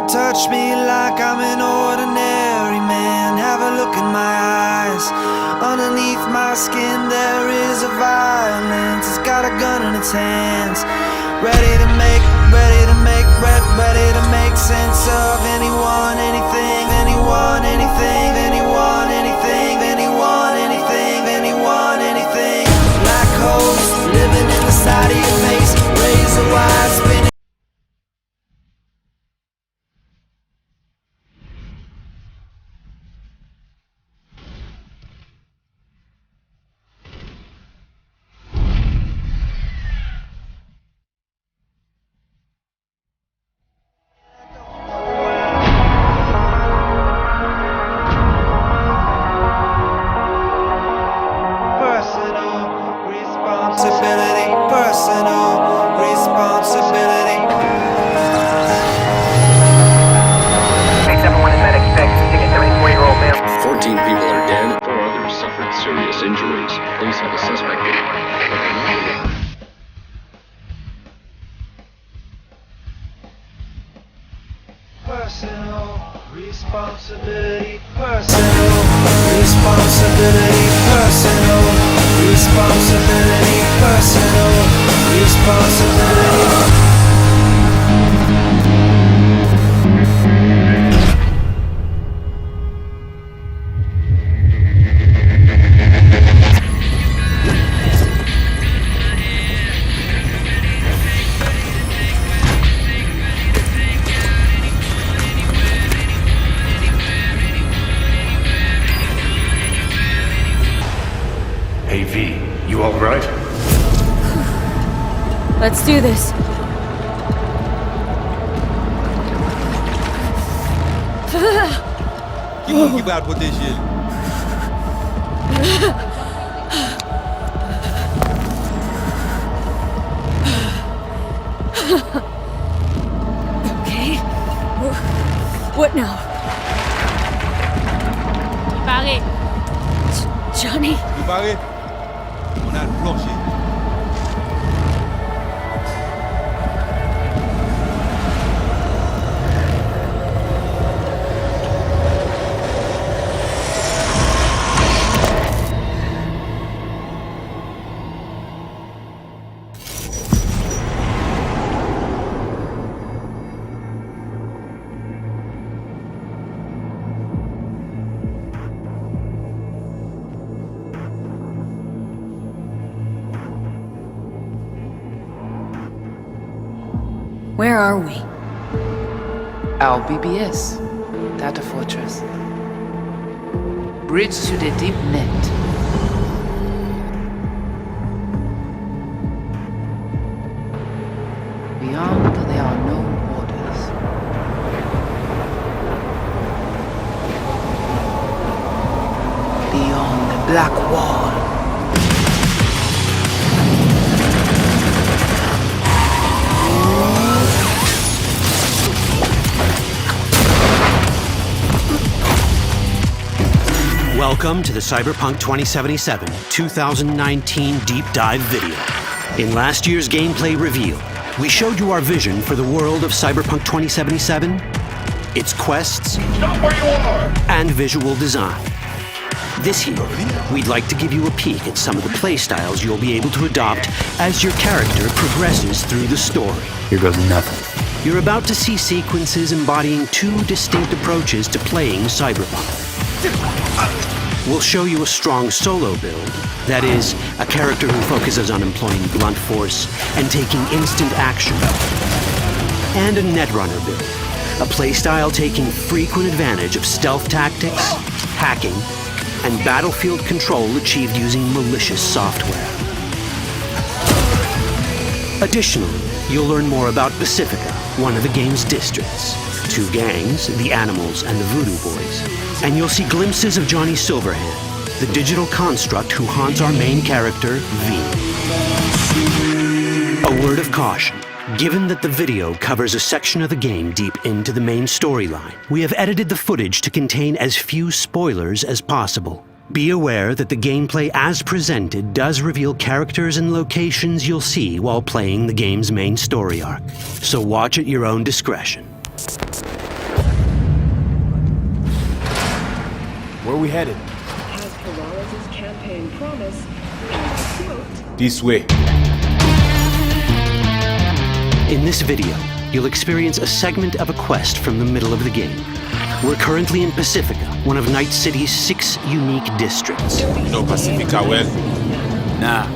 touch me like I'm an ordinary man. Have a look in my eyes. Underneath my skin there is a violence. It's got a gun in its hands. Ready to make sense of anyone, anything, anyone, anything, anyone, anything, anyone, anything, anyone, anything. Black holes living in the side of your face. Razor wire spinning. Hey V, you alright? Let's do this. Keep out with this shit. Okay. What now? Barry. Johnny? You Barry? On a plancher. Where are we? Our BBS, Data Fortress. Bridge to the deep net. Beyond there are no borders. Beyond the black wall. Welcome to the Cyberpunk 2077 2019 Deep Dive video. In last year's gameplay reveal, we showed you our vision for the world of Cyberpunk 2077, its quests, and visual design. This year, we'd like to give you a peek at some of the playstyles you'll be able to adopt as your character progresses through the story. Here goes nothing. You're about to see sequences embodying two distinct approaches to playing Cyberpunk. We'll show you a strong solo build, that is, a character who focuses on employing blunt force and taking instant action. And a netrunner build, a playstyle taking frequent advantage of stealth tactics, hacking, and battlefield control achieved using malicious software. Additionally, you'll learn more about Pacifica, one of the game's districts, two gangs, the Animals and the Voodoo Boys, and you'll see glimpses of Johnny Silverhand, the digital construct who haunts our main character, V. A word of caution. Given that the video covers a section of the game deep into the main storyline, we have edited the footage to contain as few spoilers as possible. Be aware that the gameplay as presented does reveal characters and locations you'll see while playing the game's main story arc, so watch at your own discretion. Where are we headed? As Peralez's campaign promise, and I quote, This way. In this video, you'll experience a segment of a quest from the middle of the game. We're currently in Pacifica, one of Night City's 6 unique districts. You know Pacifica well. Nah.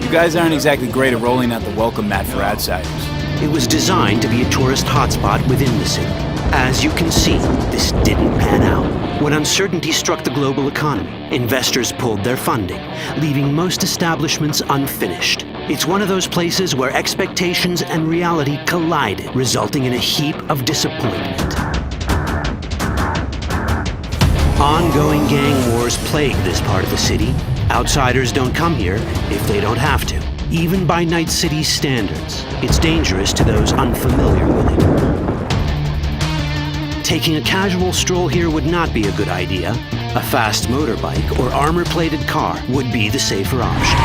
You guys aren't exactly great at rolling out the welcome mat for outsiders. It was designed to be a tourist hotspot within the city. As you can see, this didn't pan out. When uncertainty struck the global economy, investors pulled their funding, leaving most establishments unfinished. It's one of those places where expectations and reality collided, resulting in a heap of disappointment. Ongoing gang wars plague this part of the city. Outsiders don't come here if they don't have to. Even by Night City's standards, it's dangerous to those unfamiliar with it. Taking a casual stroll here would not be a good idea. A fast motorbike or armor-plated car would be the safer option.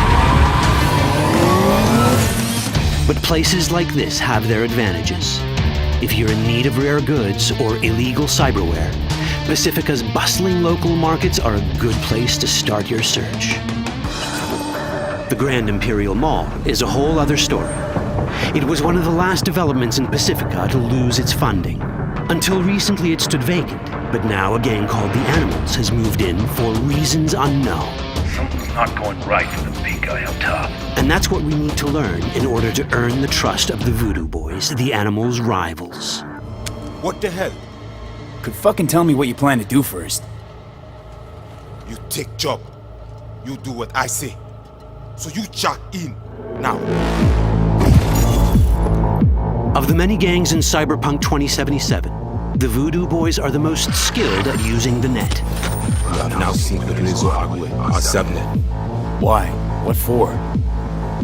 But places like this have their advantages. If you're in need of rare goods or illegal cyberware, Pacifica's bustling local markets are a good place to start your search. The Grand Imperial Mall is a whole other story. It was one of the last developments in Pacifica to lose its funding. Until recently it stood vacant, but now a gang called the Animals has moved in for reasons unknown. Something's not going right for the big guy up top. And that's what we need to learn in order to earn the trust of the Voodoo Boys, the Animals' rivals. What the hell? Could fucking tell me what you plan to do first. You take job. You do what I say. So you jack in now. Of the many gangs in Cyberpunk 2077, the Voodoo Boys are the most skilled at using the net. You have now seen the Rezo Agwe, our subnet. Why? What for?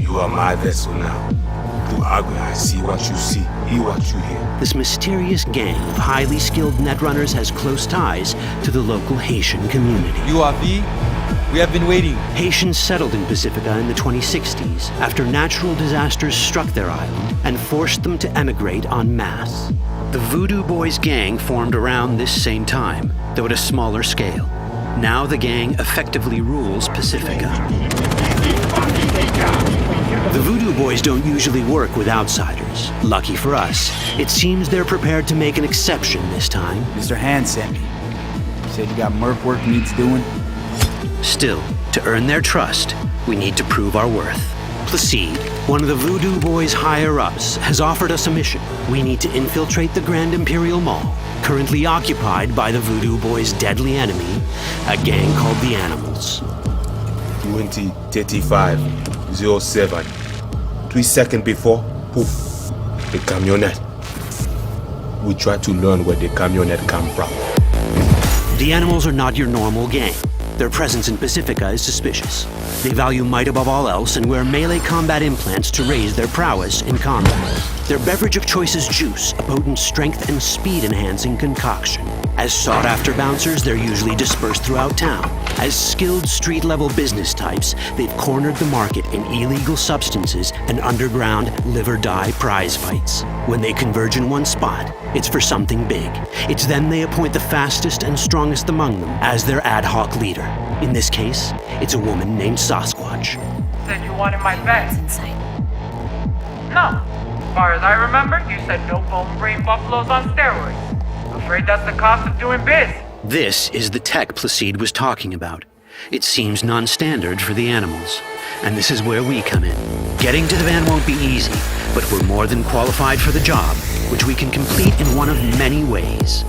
You are my vessel now. Through Agwe, I see what you see, hear what you hear. This mysterious gang of highly skilled netrunners has close ties to the local Haitian community. You are V. We have been waiting. Haitians settled in Pacifica in the 2060s after natural disasters struck their island and forced them to emigrate en masse. The Voodoo Boys gang formed around this same time, though at a smaller scale. Now the gang effectively rules Pacifica. The Voodoo Boys don't usually work with outsiders. Lucky for us, it seems they're prepared to make an exception this time. Mr. Hand sent me. Said you got merc work needs doing. Still, to earn their trust, we need to prove our worth. Placide, one of the Voodoo Boys' higher-ups, has offered us a mission. We need to infiltrate the Grand Imperial Mall, currently occupied by the Voodoo Boys' deadly enemy, a gang called the Animals. 20:35:07. 3 seconds before, poof, the camionette. We try to learn where the camionette come from. The Animals are not your normal gang. Their presence in Pacifica is suspicious. They value might above all else and wear melee combat implants to raise their prowess in combat. Their beverage of choice is juice, a potent strength and speed-enhancing concoction. As sought-after bouncers, they're usually dispersed throughout town. As skilled street-level business types, they've cornered the market in illegal substances and underground live-or-die prize fights. When they converge in one spot, it's for something big. It's then they appoint the fastest and strongest among them as their ad hoc leader. In this case, it's a woman named Sasquatch. Said you wanted my vet. Inside. No. As far as I remember, you said no bone brain buffaloes on steroids. Afraid that's the cost of doing biz. This is the tech Placide was talking about. It seems non-standard for the Animals. And this is where we come in. Getting to the van won't be easy, but we're more than qualified for the job, which we can complete in one of many ways.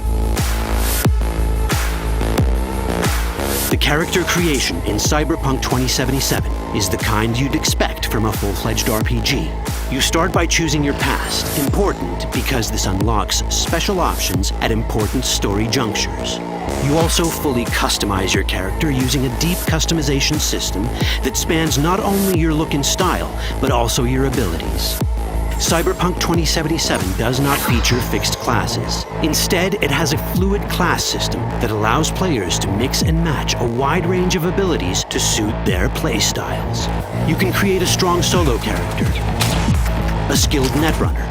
The character creation in Cyberpunk 2077 is the kind you'd expect from a full-fledged RPG. You start by choosing your past, important because this unlocks special options at important story junctures. You also fully customize your character using a deep customization system that spans not only your look and style, but also your abilities. Cyberpunk 2077 does not feature fixed classes. Instead, it has a fluid class system that allows players to mix and match a wide range of abilities to suit their playstyles. You can create a strong solo character, a skilled netrunner,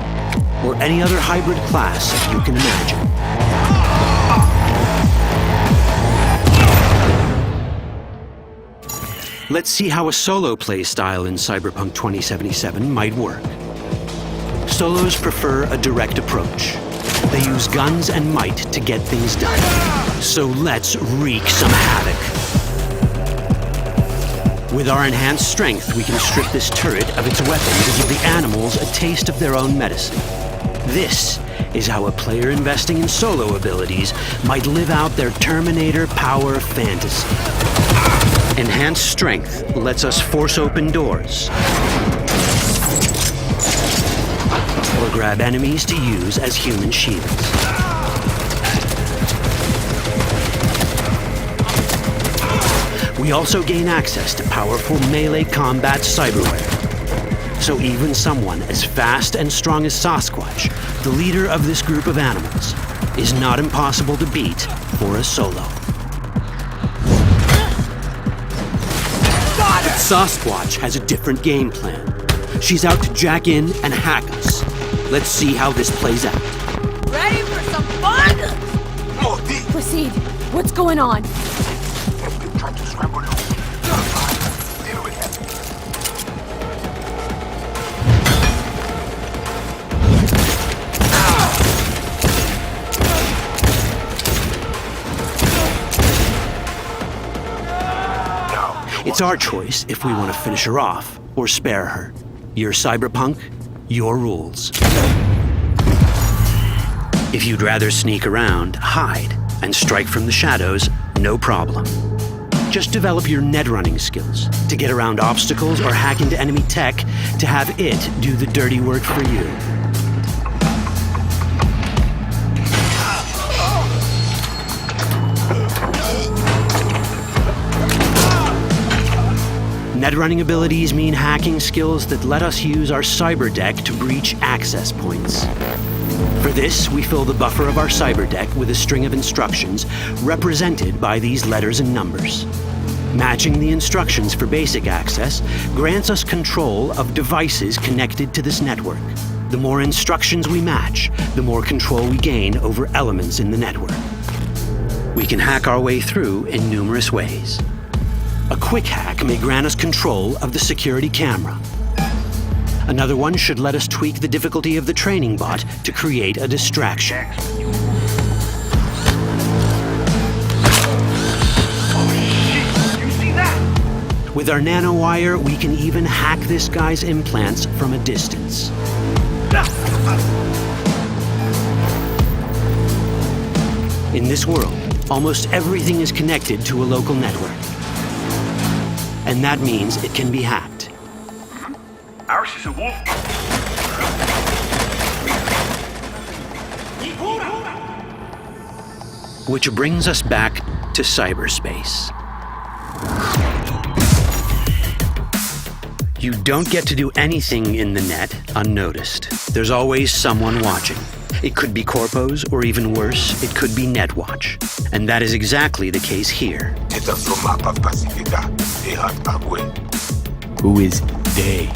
or any other hybrid class you can imagine. Let's see how a solo play style in Cyberpunk 2077 might work. Solos prefer a direct approach. They use guns and might to get things done. So let's wreak some havoc. With our enhanced strength, we can strip this turret of its weapons and give the animals a taste of their own medicine. This is how a player investing in solo abilities might live out their Terminator power fantasy. Enhanced strength lets us force open doors, or grab enemies to use as human shields. We also gain access to powerful melee combat cyberware. So even someone as fast and strong as Sasquatch, the leader of this group of animals, is not impossible to beat for a solo. But Sasquatch has a different game plan. She's out to jack in and hack us. Let's see how this plays out. Ready for some fun? Proceed. What's going on? It's our choice if we want to finish her off or spare her. You're Cyberpunk, your rules. If you'd rather sneak around, hide, and strike from the shadows, no problem. Just develop your net running skills to get around obstacles or hack into enemy tech to have it do the dirty work for you. Net running abilities mean hacking skills that let us use our cyber deck to breach access points. For this, we fill the buffer of our cyber deck with a string of instructions represented by these letters and numbers. Matching the instructions for basic access grants us control of devices connected to this network. The more instructions we match, the more control we gain over elements in the network. We can hack our way through in numerous ways. A quick hack may grant us control of the security camera. Another one should let us tweak the difficulty of the training bot to create a distraction. With our nanowire, we can even hack this guy's implants from a distance. In this world, almost everything is connected to a local network. And that means it can be hacked. Ours is a wolf. Which brings us back to cyberspace. You don't get to do anything in the net unnoticed. There's always someone watching. It could be corpos, or even worse, it could be Netwatch. And that is exactly the case here. Who is they?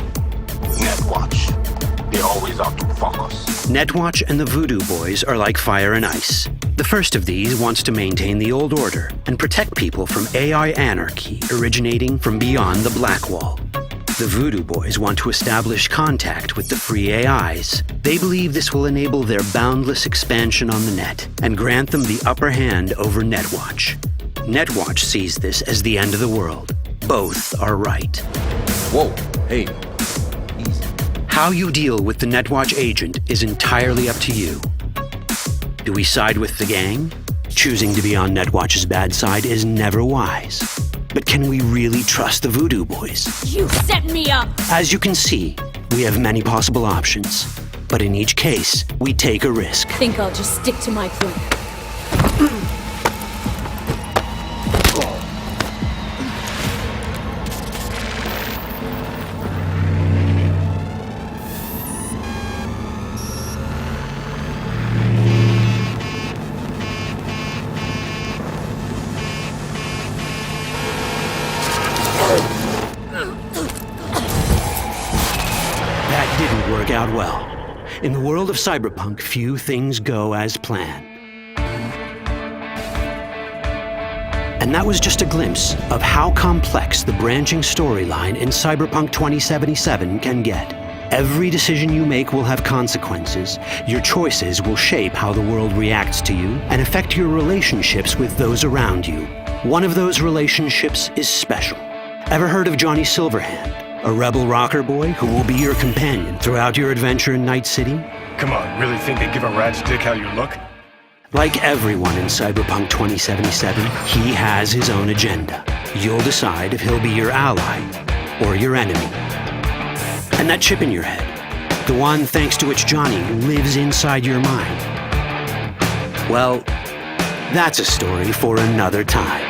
Netwatch. They always out to fuck us. Netwatch and the Voodoo Boys are like fire and ice. The first of these wants to maintain the old order and protect people from AI anarchy originating from beyond the Black Wall. The Voodoo Boys want to establish contact with the free AIs. They believe this will enable their boundless expansion on the net and grant them the upper hand over Netwatch. Netwatch sees this as the end of the world. Both are right. Whoa, hey. Easy. How you deal with the Netwatch agent is entirely up to you. Do we side with the gang? Choosing to be on Netwatch's bad side is never wise. But can we really trust the Voodoo Boys? You set me up! As you can see, we have many possible options. But in each case, we take a risk. Think I'll just stick to my plan. Out well. In the world of Cyberpunk, few things go as planned. And that was just a glimpse of how complex the branching storyline in Cyberpunk 2077 can get. Every decision you make will have consequences. Your choices will shape how the world reacts to you and affect your relationships with those around you. One of those relationships is special. Ever heard of Johnny Silverhand, a rebel rocker boy who will be your companion throughout your adventure in Night City? Come on, really think they give a rat's dick how you look? Like everyone in Cyberpunk 2077, he has his own agenda. You'll decide if he'll be your ally or your enemy. And that chip in your head, the one thanks to which Johnny lives inside your mind, well, that's a story for another time.